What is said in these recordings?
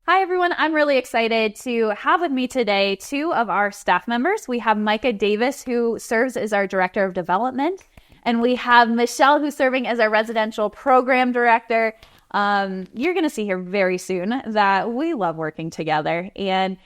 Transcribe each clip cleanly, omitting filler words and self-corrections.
Hi, everyone. I'm really excited to have with me today two of our staff members. We have Micah Davis, who serves as our Director of Development, and we have Michelle, who's serving as our Residential Program Director. You're going to see here very soon that we love working together, and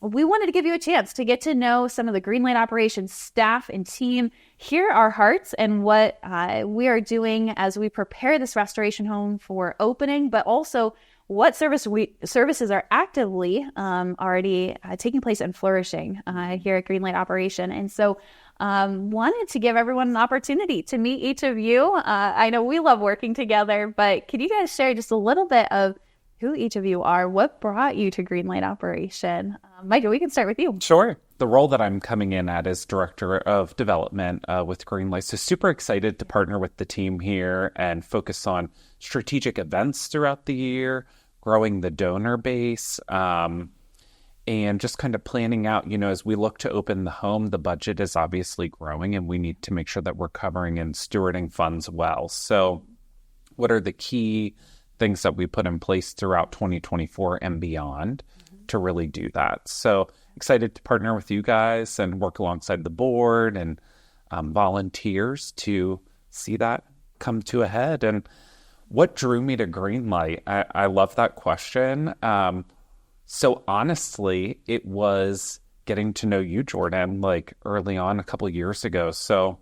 we wanted to give you a chance to get to know some of the Greenlight Operation staff and team, hear our hearts and what we are doing as we prepare this restoration home for opening, but also what services are actively already taking place and flourishing here at Greenlight Operation. And so wanted to give everyone an opportunity to meet each of you. I know we love working together, but could you guys share just a little bit of who each of you are? What brought you to Greenlight Operation? Micah, we can start with you. Sure. The role that I'm coming in at is Director of Development with Greenlight. So super excited to partner with the team here and focus on strategic events throughout the year, growing the donor base, and just kind of planning out, as we look to open the home, the budget is obviously growing and we need to make sure that we're covering and stewarding funds well. So what are the key things that we put in place throughout 2024 and beyond to really do that? So excited to partner with you guys and work alongside the board and volunteers to see that come to a head. And what drew me to Greenlight? I love that question. So honestly, it was getting to know you, Jordan, like early on a couple of years ago. So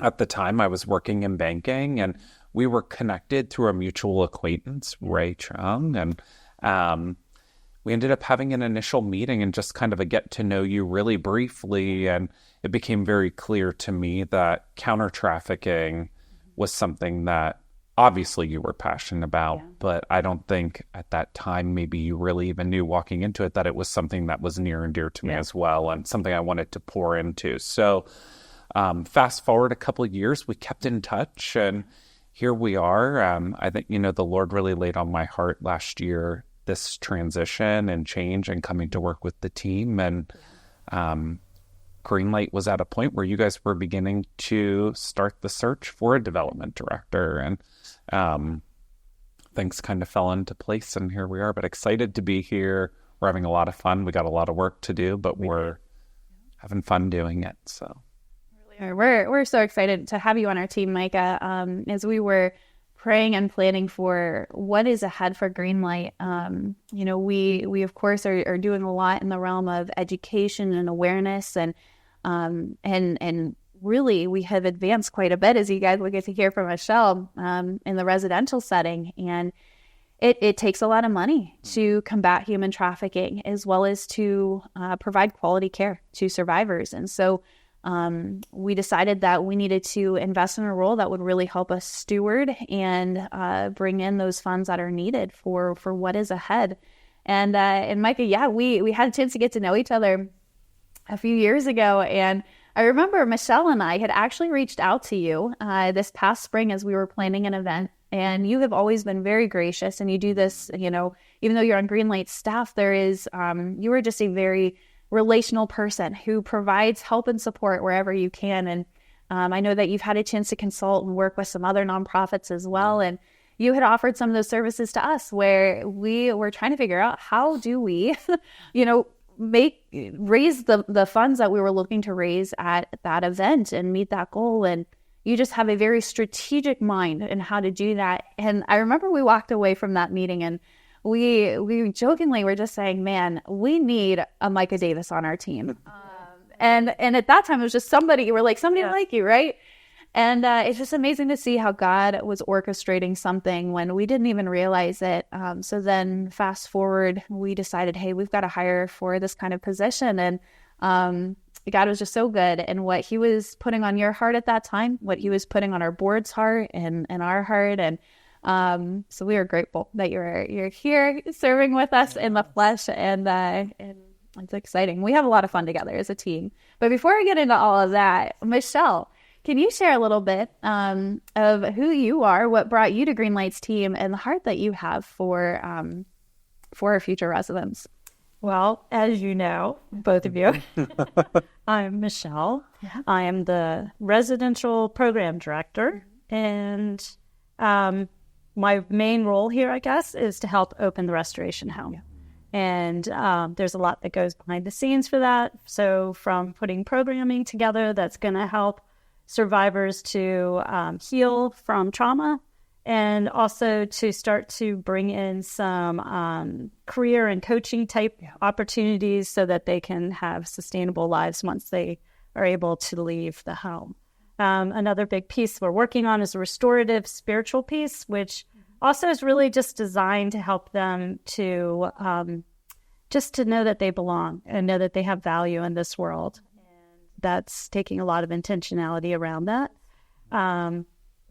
at the time I was working in banking and we were connected through a mutual acquaintance, Ray Chung, and we ended up having an initial meeting and just kind of a get to know you really briefly. And it became very clear to me that counter trafficking was something that obviously you were passionate about, but I don't think at that time maybe you really even knew walking into it that it was something that was near and dear to me as well and something I wanted to pour into. So fast forward a couple of years, we kept in touch and here we are. I think, the Lord really laid on my heart last year this transition and change and coming to work with the team. And Greenlight was at a point where you guys were beginning to start the search for a development director. And things kind of fell into place and here we are. But excited to be here. We're having a lot of fun. We got a lot of work to do, but we're having fun doing it. So we're so excited to have you on our team, Micah. As we were praying and planning for what is ahead for Greenlight, we of course are doing a lot in the realm of education and awareness, and really we have advanced quite a bit, as you guys will get to hear from Michelle, in the residential setting. And it takes a lot of money to combat human trafficking as well as to provide quality care to survivors. And so we decided that we needed to invest in a role that would really help us steward and bring in those funds that are needed for what is ahead. And Micah, we had a chance to get to know each other a few years ago. And I remember Michelle and I had actually reached out to you this past spring as we were planning an event. And you have always been very gracious. And you do this, even though you're on Greenlight's staff, you are just a very relational person who provides help and support wherever you can. And I know that you've had a chance to consult and work with some other nonprofits as well. And you had offered some of those services to us where we were trying to figure out how do we, raise the funds that we were looking to raise at that event and meet that goal. And you just have a very strategic mind in how to do that. And I remember we walked away from that meeting and we jokingly were just saying, man, we need a Micah Davis on our team. And at that time, it was just somebody like you, right? And it's just amazing to see how God was orchestrating something when we didn't even realize it. So then fast forward, we decided, hey, we've got to hire for this kind of position. And God was just so good. And what he was putting on your heart at that time, what he was putting on our board's heart and our heart. And so we are grateful that you're here serving with us in the flesh, and it's exciting. We have a lot of fun together as a team. But before I get into all of that, Michelle, can you share a little bit of who you are, what brought you to Greenlight's team, and the heart that you have for our future residents? Well, as you know, both of you, I'm Michelle. Yeah. I am the residential program director, and my main role here, I guess, is to help open the restoration home. Yeah. And there's a lot that goes behind the scenes for that. So from putting programming together that's going to help survivors to heal from trauma, and also to start to bring in some career and coaching type opportunities so that they can have sustainable lives once they are able to leave the home. Another big piece we're working on is a restorative spiritual piece, which also is really just designed to help them to just to know that they belong and know that they have value in this world. And that's taking a lot of intentionality around that.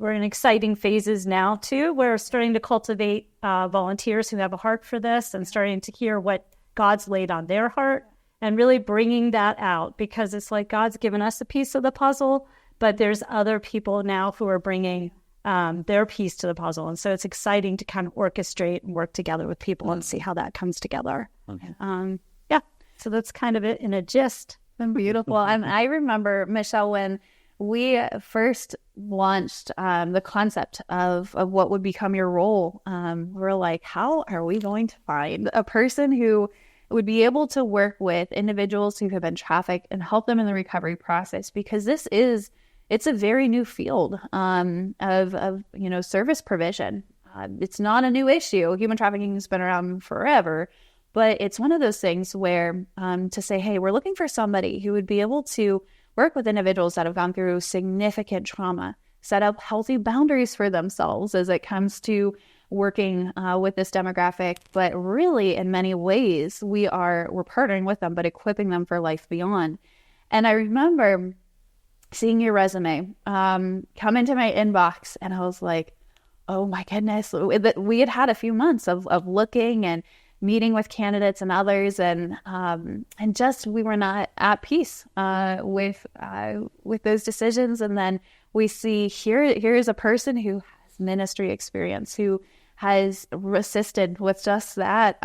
We're in exciting phases now, too. We're starting to cultivate volunteers who have a heart for this and starting to hear what God's laid on their heart and really bringing that out, because it's like God's given us a piece of the puzzle, but there's other people now who are bringing their piece to the puzzle. And so it's exciting to kind of orchestrate and work together with people and see how that comes together. Okay. So that's kind of it in a gist. Beautiful. And I remember, Michelle, when we first launched the concept of what would become your role, we're like, how are we going to find a person who would be able to work with individuals who have been trafficked and help them in the recovery process? Because it's a very new field of service provision. It's not a new issue. Human trafficking has been around forever, but it's one of those things where to say, hey, we're looking for somebody who would be able to work with individuals that have gone through significant trauma, set up healthy boundaries for themselves as it comes to working with this demographic. But really, in many ways, we're partnering with them, but equipping them for life beyond. And I remember seeing your resume come into my inbox, and I was like, oh my goodness. We had a few months of looking and meeting with candidates and others, and just we were not at peace with those decisions. And then we see here is a person who has ministry experience, who has assisted with just that,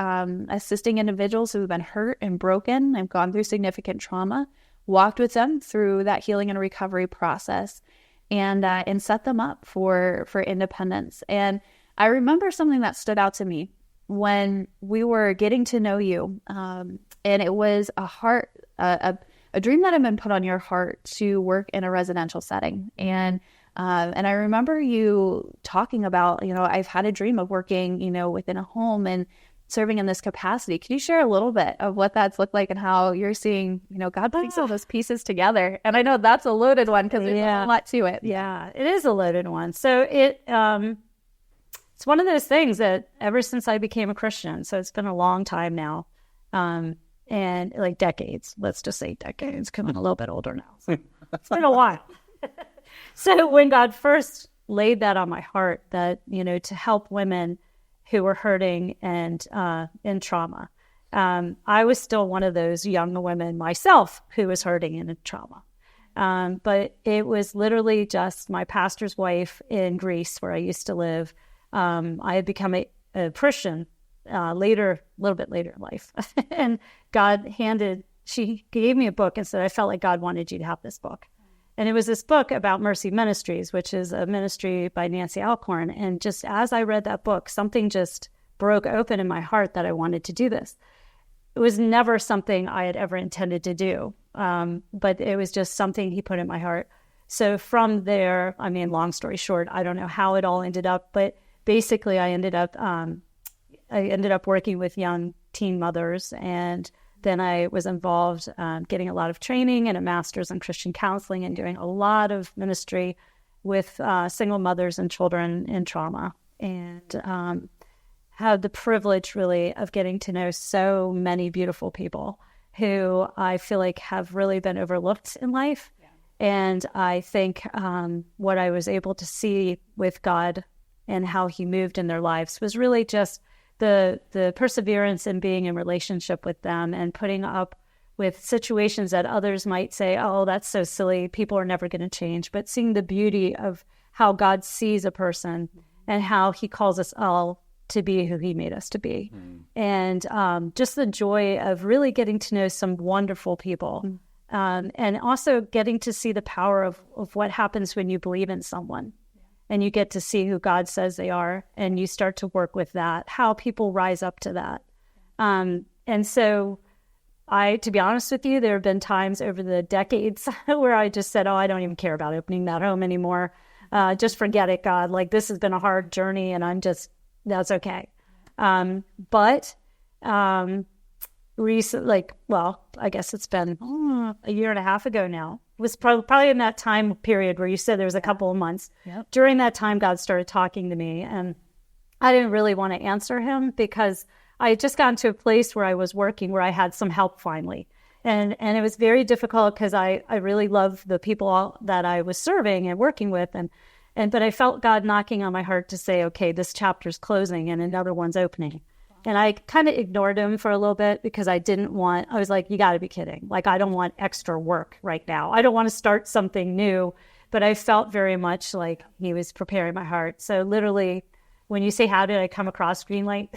assisting individuals who have been hurt and broken and gone through significant trauma, walked with them through that healing and recovery process, and set them up for independence. And I remember something that stood out to me when we were getting to know you, and it was a dream that had been put on your heart to work in a residential setting. And I remember you talking about, I've had a dream of working, within a home and serving in this capacity. Can you share a little bit of what that's looked like and how you're seeing, God putting some of those pieces together? And I know that's a loaded one because there's a lot to it. Yeah, it is a loaded one. So it's one of those things that ever since I became a Christian, so it's been a long time now, and like decades, let's just say decades, because I'm a little bit older now. So it's been a while. So when God first laid that on my heart, that, to help women who were hurting and in trauma, I was still one of those young women myself who was hurting and in trauma. But it was literally just my pastor's wife in Greece, where I used to live. I had become a Christian a little bit later in life. And she gave me a book and said, I felt like God wanted you to have this book. And it was this book about Mercy Ministries, which is a ministry by Nancy Alcorn. And just as I read that book, something just broke open in my heart that I wanted to do this. It was never something I had ever intended to do, but it was just something he put in my heart. So from there, long story short, I don't know how it all ended up, but basically I ended up working with young teen mothers, and then I was involved getting a lot of training and a master's in Christian counseling and doing a lot of ministry with single mothers and children in trauma, and had the privilege really of getting to know so many beautiful people who I feel like have really been overlooked in life. Yeah. And I think what I was able to see with God and how he moved in their lives was really just the perseverance in being in relationship with them and putting up with situations that others might say, oh, that's so silly, people are never going to change, but seeing the beauty of how God sees a person and how he calls us all to be who he made us to be. And just the joy of really getting to know some wonderful people, and also getting to see the power of what happens when you believe in someone and you get to see who God says they are, and you start to work with that, how people rise up to that. And so to be honest with you, there have been times over the decades where I just said, oh, I don't even care about opening that home anymore. Just forget it, God. Like, this has been a hard journey, and that's okay. But recently, I guess it's been a year and a half ago now. It was probably in that time period where you said there was a couple of months. Yep. During that time, God started talking to me, and I didn't really want to answer him because I had just gotten to a place where I was working, where I had some help finally. And it was very difficult because I really love the people that I was serving and working with. But I felt God knocking on my heart to say, okay, this chapter's closing and another one's opening. And I kind of ignored him for a little bit because I was like, you got to be kidding. Like, I don't want extra work right now. I don't want to start something new. But I felt very much like he was preparing my heart. So literally, when you say, how did I come across Greenlight?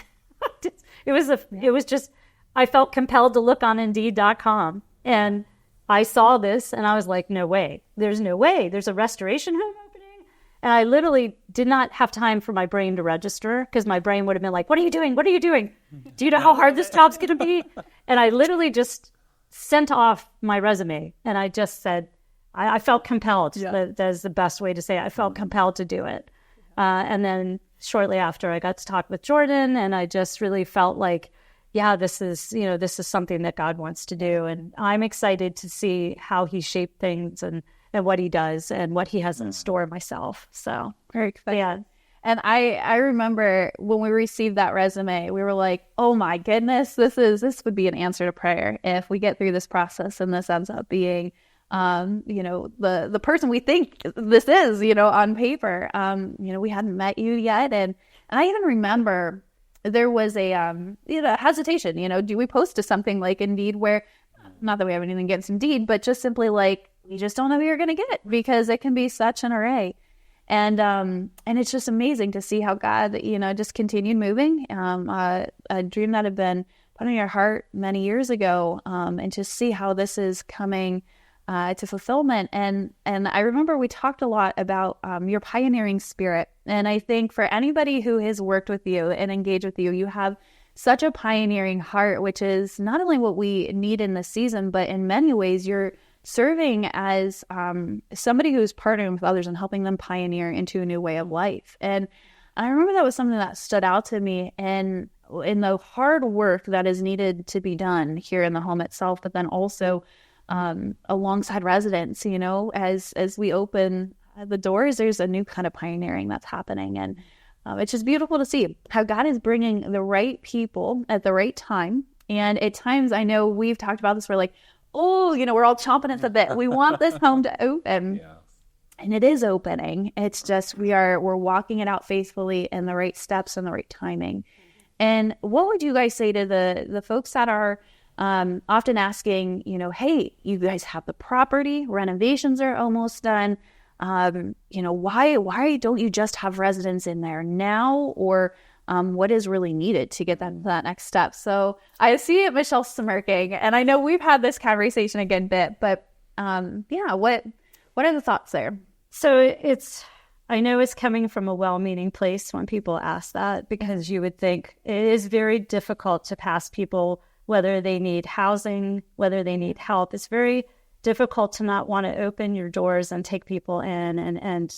It was just, I felt compelled to look on Indeed.com, and I saw this and I was like, no way. There's no way. There's a restoration home opening. And I literally did not have time for my brain to register, because my brain would have been like, what are you doing? What are you doing? Do you know how hard this job's going to be? And I literally just sent off my resume, and I just said, I felt compelled. Yeah. That's the best way to say it. I felt compelled to do it. And then shortly after, I got to talk with Jordan, and I just really felt like, yeah, this is something that God wants to do. And I'm excited to see how he shaped things and what he does and what he has in store myself. So very excited. Yeah. And I remember when we received that resume, we were like, oh my goodness, this would be an answer to prayer if we get through this process and this ends up being the person we think this is, on paper. We hadn't met you yet. And I even remember there was a hesitation, do we post to something like Indeed, where, not that we have anything against Indeed, but just simply like, we just don't know who you're going to get, because it can be such an array. And it's just amazing to see how God, just continued moving, a dream that had been put on your heart many years ago, and to see how this is coming to fulfillment. And I remember we talked a lot about your pioneering spirit. And I think for anybody who has worked with you and engaged with you, you have such a pioneering heart, which is not only what we need in this season, but in many ways you're serving as somebody who's partnering with others and helping them pioneer into a new way of life. And I remember that was something that stood out to me, and in the hard work that is needed to be done here in the home itself, but then also alongside residents, as we open the doors, there's a new kind of pioneering that's happening. And it's just beautiful to see how God is bringing the right people at the right time. And at times, I know we've talked about this, we're like, oh, we're all chomping at the bit. We want this home to open. Yeah. And it is opening. It's just we're walking it out faithfully in the right steps and the right timing. And what would you guys say to the folks that are often asking, hey, you guys have the property, renovations are almost done. Why don't you just have residents in there now? Or what is really needed to get them to that next step? So I see Michelle smirking, and I know we've had this conversation a good bit, but what are the thoughts there? So I know it's coming from a well-meaning place when people ask that, because you would think it is very difficult to pass people, whether they need housing, whether they need help. It's very difficult to not want to open your doors and take people in. And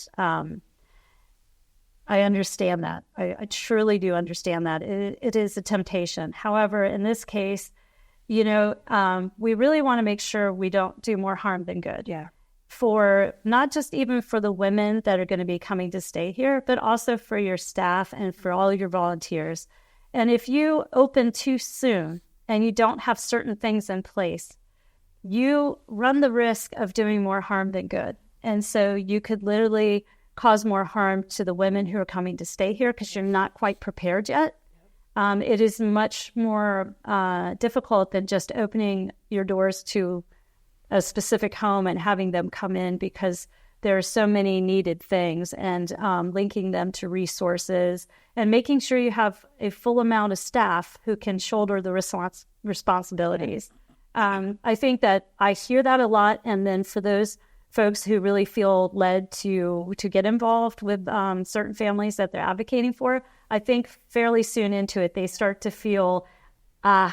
I understand that. I truly do understand that. It is a temptation. However, in this case, we really want to make sure we don't do more harm than good. Yeah. For not just even for the women that are going to be coming to stay here, but also for your staff and for all your volunteers. And if you open too soon and you don't have certain things in place, you run the risk of doing more harm than good. And so you could literally cause more harm to the women who are coming to stay here because you're not quite prepared yet. It is much more difficult than just opening your doors to a specific home and having them come in, because there are so many needed things, and linking them to resources and making sure you have a full amount of staff who can shoulder the responsibilities. I think that I hear that a lot. And then for those folks who really feel led to get involved with certain families that they're advocating for, I think fairly soon into it, they start to feel,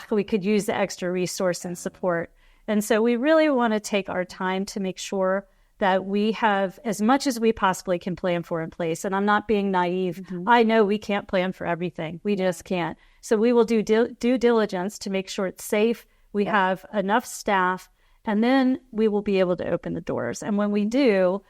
we could use the extra resource and support. And so we really want to take our time to make sure that we have as much as we possibly can plan for in place. And I'm not being naive. I know we can't plan for everything. We just can't. So we will do due diligence to make sure it's safe. We have enough staff, and then we will be able to open the doors. And when we do,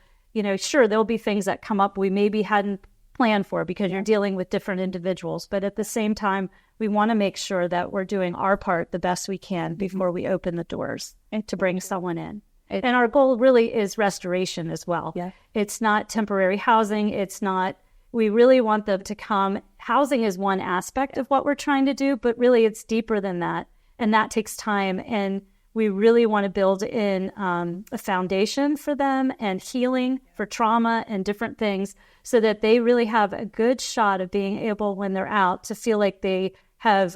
sure, there'll be things that come up we maybe hadn't planned for because you're dealing with different individuals. But at the same time, we want to make sure that we're doing our part the best we can before we open the doors to bring someone in. And our goal really is restoration as well. Yeah. It's not temporary housing. We really want them to come. Housing is one aspect of what we're trying to do, but really it's deeper than that. And that takes time. And we really want to build in a foundation for them and healing for trauma and different things so that they really have a good shot of being able, when they're out, to feel like they have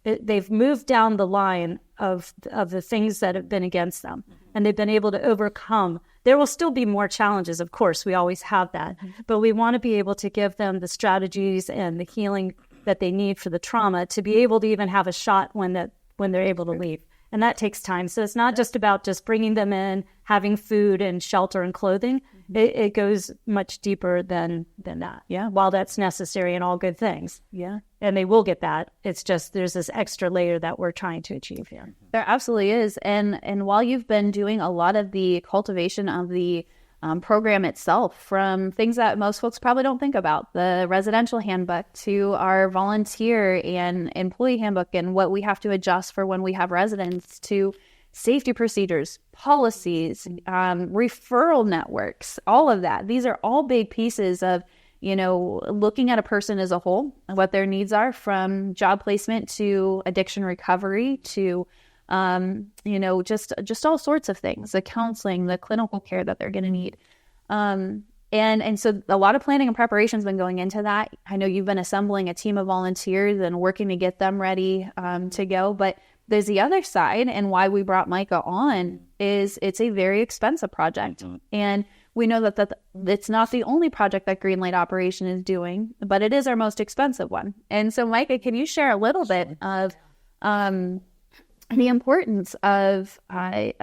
they've moved down the line of the things that have been against them, and they've been able to overcome. There will still be more challenges, of course, we always have that, but we want to be able to give them the strategies and the healing that they need for the trauma to be able to even have a shot when they're able to leave. And that takes time. So it's not just about just bringing them in, having food and shelter and clothing. It goes much deeper than that. Yeah. While that's necessary and all good things. Yeah. And they will get that. It's just there's this extra layer that we're trying to achieve here. There absolutely is. And while you've been doing a lot of the cultivation of the program itself, from things that most folks probably don't think about, the residential handbook to our volunteer and employee handbook and what we have to adjust for when we have residents, to safety procedures, policies, referral networks, all of that. These are all big pieces of, looking at a person as a whole and what their needs are, from job placement to addiction recovery to just all sorts of things, the counseling, the clinical care that they're going to need. And so a lot of planning and preparation has been going into that. I know you've been assembling a team of volunteers and working to get them ready to go. But there's the other side, and why we brought Micah on is it's a very expensive project. And we know that it's not the only project that Greenlight Operation is doing, but it is our most expensive one. And so, Micah, can you share a little bit of the importance of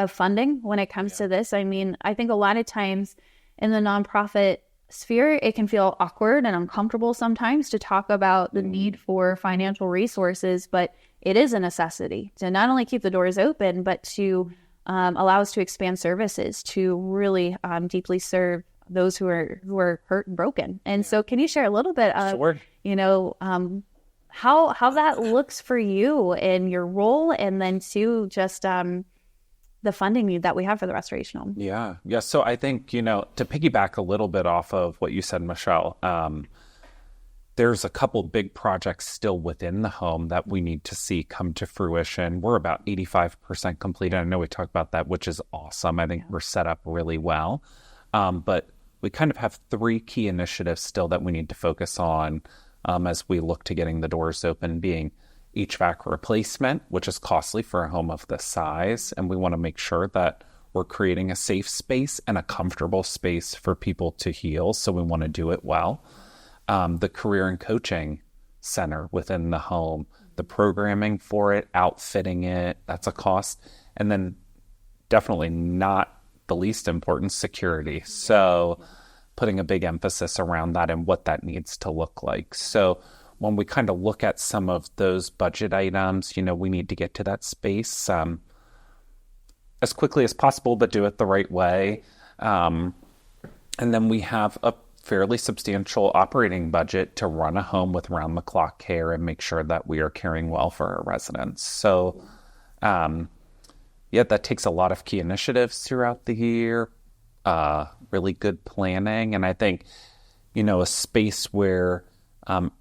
funding when it comes to this? I mean, I think a lot of times in the nonprofit sphere, it can feel awkward and uncomfortable sometimes to talk about the need for financial resources, but it is a necessity to not only keep the doors open, but to allow us to expand services to really deeply serve those who are hurt and broken. And so can you share a little bit of, how that looks for you in your role, and then too, just the funding need that we have for the restoration home? Yeah. So I think, to piggyback a little bit off of what you said, Michelle, there's a couple big projects still within the home that we need to see come to fruition. We're about 85% complete. I know we talked about that, which is awesome. I think we're set up really well. But we kind of have 3 key initiatives still that we need to focus on as we look to getting the doors open, being HVAC replacement, which is costly for a home of this size. And we want to make sure that we're creating a safe space and a comfortable space for people to heal. So we want to do it well. The career and coaching center within the home, the programming for it, outfitting it, that's a cost. And then definitely not the least important, security. So putting a big emphasis around that and what that needs to look like. So when we kind of look at some of those budget items, we need to get to that space as quickly as possible, but do it the right way. And then we have a fairly substantial operating budget to run a home with round-the-clock care and make sure that we are caring well for our residents. So, that takes a lot of key initiatives throughout the year, really good planning. And I think, a space where,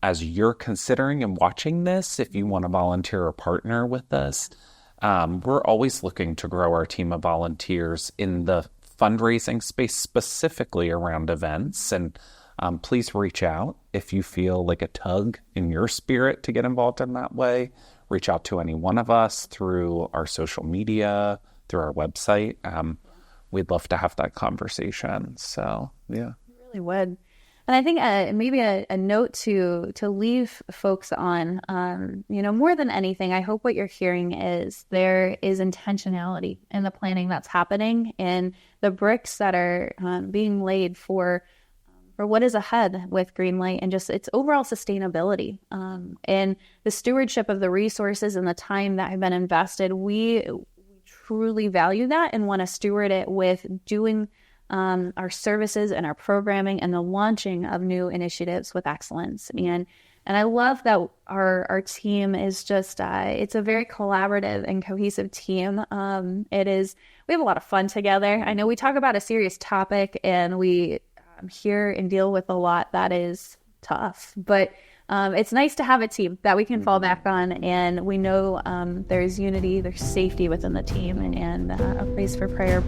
as you're considering and watching this, if you want to volunteer or partner with us, we're always looking to grow our team of volunteers in the fundraising space, specifically around events. And please reach out if you feel like a tug in your spirit to get involved in that way. Reach out to any one of us through our social media, through our website. we'd love to have that conversation. So, yeah. Really would. And I think maybe a note to leave folks on, more than anything, I hope what you're hearing is there is intentionality in the planning that's happening and the bricks that are being laid for what is ahead with Greenlight and just its overall sustainability and the stewardship of the resources and the time that have been invested. We truly value that and want to steward it with doing our services and our programming and the launching of new initiatives with excellence. And I love that our team is just, it's a very collaborative and cohesive team. We have a lot of fun together. I know we talk about a serious topic and we hear and deal with a lot that is tough, but it's nice to have a team that we can fall back on, and we know there's unity, there's safety within the team, and a place for prayer